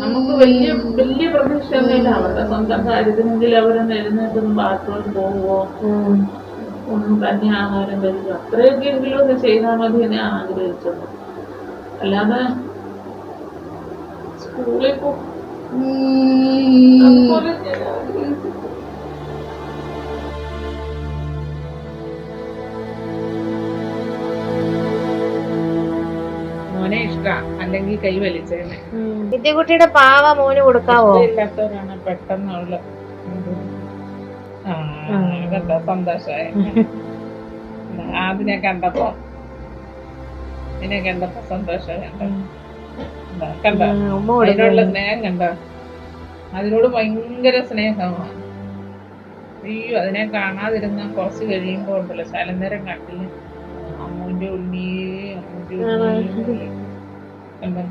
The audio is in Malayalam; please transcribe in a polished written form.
നമുക്ക് വലിയ വലിയ പ്രതീക്ഷയൊന്നുമില്ല. അവരുടെ സ്വന്തം കാര്യത്തിനെങ്കിൽ അവരൊന്ന് എഴുന്നേറ്റൊന്ന് ബാത്റൂമിൽ പോവുമോ, ഒന്നും തന്നെ ആഹാരം കഴിക്കും, അത്രയൊക്കെ എങ്കിലും ഒന്ന് ചെയ്താൽ മതി എന്ന് ഞാൻ ആഗ്രഹിച്ചത്. അല്ലാതെ സ്കൂളിൽ അതുപോലെ ഞാൻ ആഗ്രഹിച്ചു. മോനെ ഇഷ്ടാ, അല്ലെങ്കിൽ കൈ വലിച്ചേനെ. വിദ്യകുട്ടിയുടെ പാവ മോന് കൊടുക്കാവോ? ഇല്ലാത്തവരാണ് പെട്ടെന്നുള്ള കണ്ടോ സന്തോഷമായി. അതിനെ കണ്ടപ്പോ സന്തോഷമായി. കണ്ടോ അതിനോടുള്ള സ്നേഹം കണ്ടോ? അതിനോട് ഭയങ്കര സ്നേഹമാണ്. അയ്യോ, അതിനെ കാണാതിരുന്ന കുറച്ച് കഴിയുമ്പോ ഉണ്ടല്ലോ ശലനേരം കണ്ടില്ല, അമ്മൂന്റെ ഉണ്ണി കണ്ടോ.